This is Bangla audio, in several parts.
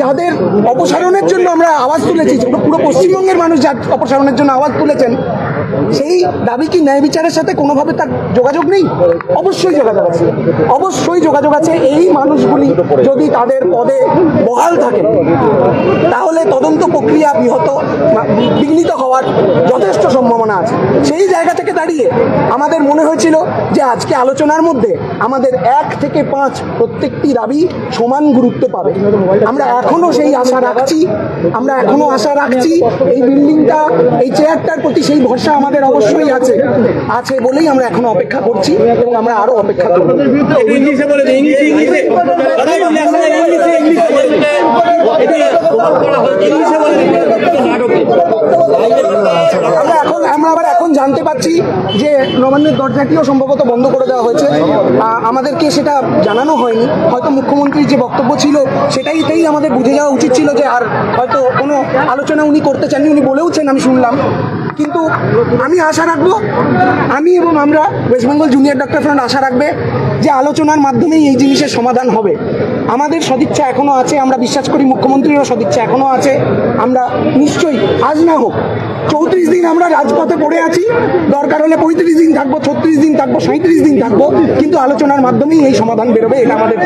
যাদের অপসারণের জন্য আমরা আওয়াজ তুলেছি, পুরো পশ্চিমবঙ্গের মানুষ যার অপসারণের জন্য আওয়াজ তুলেছেন, সেই দাবি কি ন্যায় বিচারের সাথে কোনোভাবে তার যোগাযোগ নেই? অবশ্যই যোগাযোগ আছে, অবশ্যই যোগাযোগ আছে। এই মানুষগুলি যদি তাদের পদে বহাল থাকে তাহলে তদন্ত প্রক্রিয়া বিঘ্নিত হওয়ার যথেষ্ট সম্ভাবনা আছে। সেই জায়গা থেকে দাঁড়িয়ে আমাদের মনে হয়েছিল যে আজকে আলোচনার মধ্যে আমাদের 1 থেকে 5 প্রত্যেকটি দাবি সমান গুরুত্ব পাবে। আমরা এখনো সেই আশা রাখছি, এই বিল্ডিংটা, এই চেয়ারটার প্রতি সেই ভরসা আমাদের অবশ্যই আছে বলেই আমরা এখনো অপেক্ষা করছি এবং আমরা আরো অপেক্ষা করব। আমরা আবার এখন জানতে পাচ্ছি যে নবান্নের দরজাটিও সম্ভবত বন্ধ করে দেওয়া হয়েছে। আমাদেরকে সেটা জানানো হয়নি, হয়তো মুখ্যমন্ত্রীর যে বক্তব্য ছিল সেটাইতেই আমাদের বুঝে যাওয়া উচিত ছিল যে আর হয়তো কোনো আলোচনা উনি করতে চাননি। উনি বলেওছেন, আমি শুনলাম, কিন্তু আমি আশা রাখবো, আমি এবং আমরা West Bengal Junior Doctor Front আশা রাখবে যে আলোচনার মাধ্যমেই এই জিনিসের সমাধান হবে। আমাদের সদিচ্ছা এখনো আছে, আমরা বিশ্বাস করি মুখ্যমন্ত্রীরও সদিচ্ছা এখনো আছে। আমরা নিশ্চয়ই আজ না হোক 34 দিন আমরা রাজপথে পড়ে আছি, দরকার হলে 35 দিন থাকবো, 36 দিন থাকবো, 37 দিন থাকবো, কিন্তু আলোচনার মাধ্যমেই এই সমাধান বেরোবে, এটা আমাদের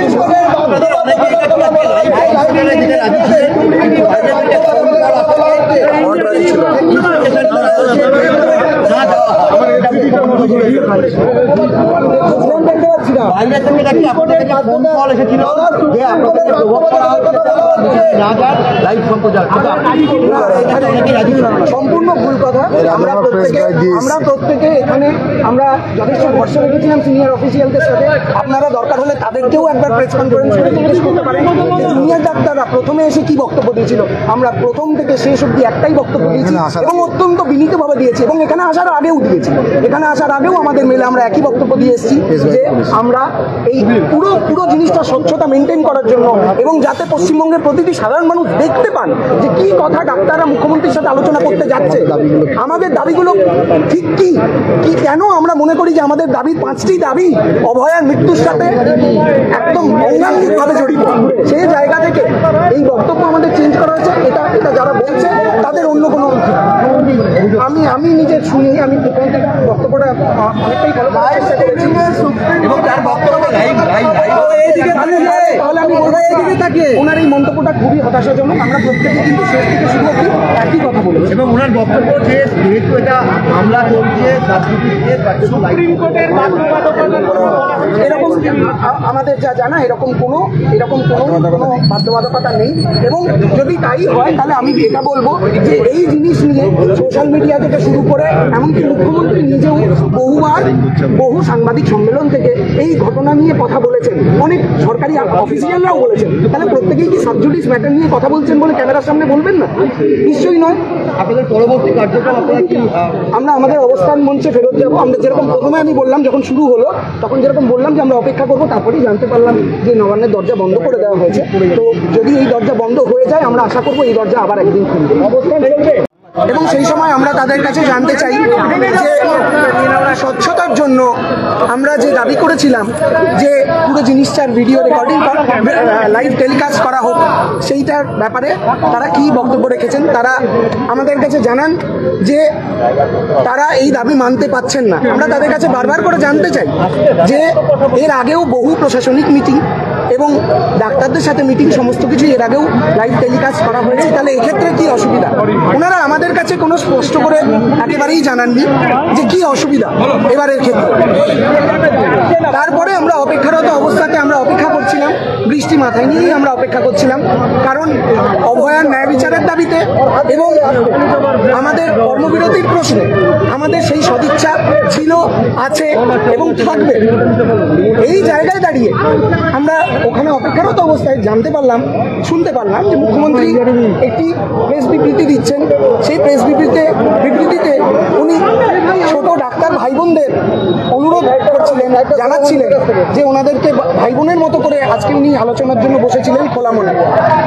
সম্পূর্ণ ভুল কথা। আমরা প্রত্যেকে এখানে আমরা যথেষ্ট ভরসা রেখেছিলাম সিনিয়র অফিসিয়ালদের সাথে। আপনারা দরকার হলে তাদেরকেও একবার প্রেস কনফারেন্স করে জিজ্ঞেস করতে পারেন যে জুনিয়র ডাক্তাররা প্রথমে এসে কি বক্তব্য দিয়েছিল। আমরা প্রথম থেকে শেষ অব্দি একটাই বক্তব্য দিয়েছি এবং অত্যন্ত বিনীতভাবে দিয়েছি, এবং এখানে আসার আগেও দিয়েছি। এখানে আসার আগেও আমাদের মেলে আমরা একই বক্তব্য দিয়ে এসেছি যে আমরা এই পুরো জিনিসটা স্বচ্ছতা মেনটেন করার জন্য, এবং যাতে পশ্চিমবঙ্গের প্রতিটি সাধারণ মানুষ দেখতে পান যে কি কথা ডাক্তাররা মুখ্যমন্ত্রীর সাথে আলোচনা করতে যাচ্ছে, আমাদের দাবিগুলো ঠিক কি কেন আমরা মনে করি যে আমাদের দাবির 5টি দাবি অভয়ার মৃত্যুর সাথে একদম অঙ্গাঙ্গিকভাবে জড়িত। সেই জায়গা থেকে এই বক্তব্য আমাদের চেঞ্জ করা হয়েছে। এটা যারা বলছে তাদের অন্য কোনো আমি নিজে শুনি, আমি বক্তব্যটা অনেকটাই ভালো চেষ্টা করেছি এবং তার বক্তব্যটা তাহলে আমি বলবো ওনার এই মন্তব্যটা খুবই হতাশাজনক। আমরা প্রত্যেকে কিন্তু শেষ থেকে শুরু অবধি একই কথা বলেছি এবং ওনার বক্তব্য যে যেহেতু এটা মামলা চলছে এরকম আমাদের যা জানা এরকম কোনো বাধ্যবাধকতা নেই, এবং যদি তাই হয় তাহলে আমি এটা বলবো যে এই জিনিস নিয়ে সোশ্যাল মিডিয়া থেকে শুরু করে এমনকি মুখ্যমন্ত্রী নিজেও বহু সাংবাদিক সম্মেলন থেকে এই ঘটনা নিয়ে কথা বলেছেন, অনেক সরকারি অফিসিয়ালরাও বলেছেন। তাহলে প্রত্যেকেই কি সাবজুডিস ম্যাটার নিয়ে কথা বলছেন বলে ক্যামেরার সামনে বলবেন না? নিশ্চয়ই নয়। আপনাদের পরবর্তী কার্যক্রম আপনারা কি? আমরা আমাদের অবস্থান মঞ্চে ফেরত যাবো। আমরা যেরকম প্রথমে আমি বললাম যখন শুরু হলো তখন যেরকম বললাম যে আমরা অপেক্ষা করবো, তারপরেই জানতে পারলাম যে নবান্নের দরজা বন্ধ করে দেওয়া হয়েছে। তো যদি এই দরজা বন্ধ হয়ে যায় আমরা আশা করবো এই দরজা আবার একদিন খুলবে। এবং সেই সময় আমরা তাদের কাছে জানতে চাই যে স্বচ্ছতার জন্য আমরা যে দাবি করেছিলাম যে পুরো জিনিসটার ভিডিও রেকর্ডিং লাইভ টেলিকাস্ট করা হোক, সেইটার ব্যাপারে তারা কি বক্তব্য রেখেছেন। তারা আমাদের কাছে জানান যে তারা এই দাবি মানতে পারছেন না। আমরা তাদের কাছে বারবার করে জানতে চাই যে এর আগেও বহু প্রশাসনিক মিটিং এবং ডাক্তারদের সাথে মিটিং সমস্ত কিছু এর আগেও লাইভ টেলিকাস্ট করা হয়েছে, তাহলে এক্ষেত্রে কি অসুবিধা? ওনারা আমাদের কাছে কোনো স্পষ্ট করে একেবারেই জানাননি যে কি অসুবিধা এবারের ক্ষেত্রে। তারপরে আমরা অপেক্ষারত অবস্থাতে আমরা অপেক্ষা করছিলাম, বৃষ্টি মাথায় নিয়েই আমরা অপেক্ষা করছিলাম, কারণ অভয়ার ন্যায় বিচারের দাবিতে এবং আমাদের কর্মবিরতির প্রশ্নে আমাদের সেই সদিচ্ছা ছিল, আছে এবং থাকবে। এই জায়গায় দাঁড়িয়ে আমরা ওখানে অপেক্ষারত অবস্থায় শুনতে পারলাম যে মুখ্যমন্ত্রী একটি প্রেস বিবৃতি দিচ্ছেন। সেই প্রেস বিবৃতিতে উনি ছোট ডাক্তার ভাই বোনদের অনুরোধ করছিলেন, জানাচ্ছিলেন যে ওনাদেরকে ভাই বোনের মতো করে আজকে উনি আলোচনার জন্য বসেছিলেন খোলা মনে।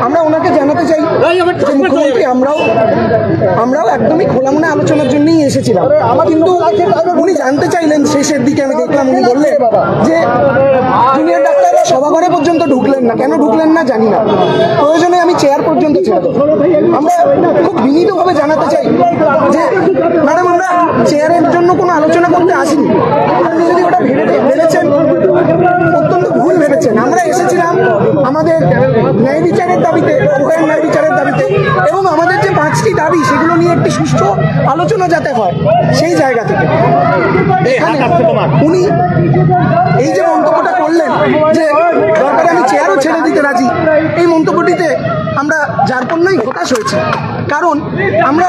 আমরা ওনাকে জানাতে চাই যে মুখ্যমন্ত্রী আমরাও একদমই খোলা মনে আলোচনার জন্যই এসেছিলাম, কিন্তু উনি জানতে চাইলেন শেষের দিকে, আমি দেখলাম উনি বললেন যে জুনিয়র ডাক্তাররা সভাঘরে পর্যন্ত ঢুকলেন না, কেন ঢুকলেন না জানি না, প্রয়োজনে আমি চেয়ার পর্যন্ত ছেড়ে দেবো। আমরা খুব বিনীতভাবে জানাতে চাই যে ম্যাডাম, আমরা চেয়ারের জন্য কোনো আলোচনা করতে আসিনি, আপনি যদি ওটা ভেবেছেন অত্যন্ত ভুল ভেবেছেন। আমরা এসেছিলাম আমাদের ন্যায় বিচারের দাবিতে, অভয়ের ন্যায় বিচারের দাবিতে, এবং আমাদের যে 5টি দাবি সেগুলো নিয়ে একটি সুষ্ঠু আলোচনা যাতে হয় সেই জায়গা থেকে। এখানে উনি এই যে মন্তব্যটা করলেন যে দরকারে আমি চেয়ারও ছেড়ে দিতে রাজি, এই মন্তব্যটিতে আমরা যার জন্যই হতাশ হয়েছি। কারণ আমরা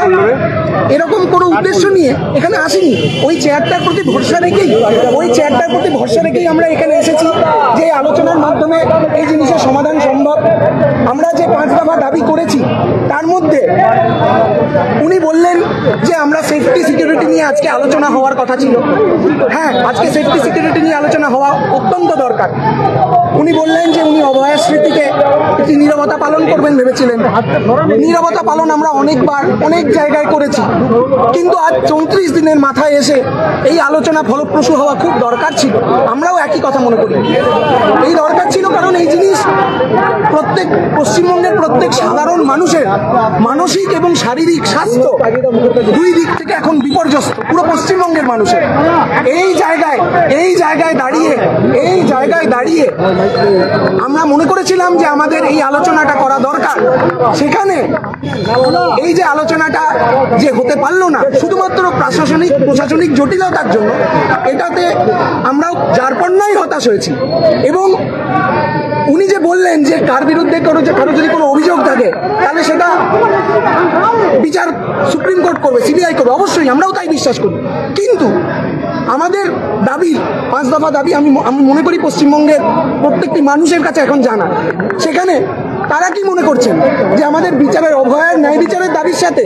এরকম কোনো উদ্দেশ্য নিয়ে এখানে আসিনি, ওই চেয়ারটার প্রতি ভরসা রেখেই আমরা এখানে এসেছি যে আলোচনার মাধ্যমে এই জিনিসের সমাধান সম্ভব। আমরা যে 5 দফা দাবি করেছি তার মধ্যে উনি বললেন যে আমরা সেফটি সিকিউরিটি নিয়ে আজকে আলোচনা হওয়ার কথা ছিল। হ্যাঁ, আজকে সেফটি সিকিউরিটি নিয়ে আলোচনা হওয়া অত্যন্ত দরকার। উনি বললেন যে উনি অভয়ের স্মৃতিকে একটি নীরবতা পালন করবেন ভেবেছিলেন। নীরবতা পালন আমরা অনেকবার অনেক জায়গায় করেছি, কিন্তু আজ 34 দিনের মাথায় এসে এই আলোচনা ফলপ্রসূ হওয়া খুব দরকার ছিল। আমরাও একই কথা মনে করি, এই দরকার ছিল, কারণ এই জিনিস পশ্চিমবঙ্গের প্রত্যেক সাধারণ মানুষের মানসিক এবং শারীরিক স্বাস্থ্য দুই দিক থেকে এখন বিপর্যস্ত, পুরো পশ্চিমবঙ্গের মানুষের। এই জায়গায় দাঁড়িয়ে আমরা মনে করেছিলাম যে আমাদের এই আলোচনাটা করা দরকার। সেখানে এই যে আলোচনাটা যে হতে পারলো না শুধুমাত্র প্রশাসনিক জটিলতার জন্য, এটাতে আমরাও যারপন্যায় হতাশ হয়েছি। এবং উনি যে বললেন যে কার বিরুদ্ধে কারো যদি কোনো অভিযোগ থাকে তাহলে সেটা বিচার সুপ্রিম কোর্ট করবে, সিবিআই করবে, অবশ্যই আমরাও তাই বিশ্বাস করি। কিন্তু আমাদের দাবি 5 দফা দাবি আমি মনে করি পশ্চিমবঙ্গের প্রত্যেকটি মানুষের কাছে এখন জানা। সেখানে তারা কি মনে করছেন যে আমাদের অভয়ের ন্যায় বিচারের দাবির সাথে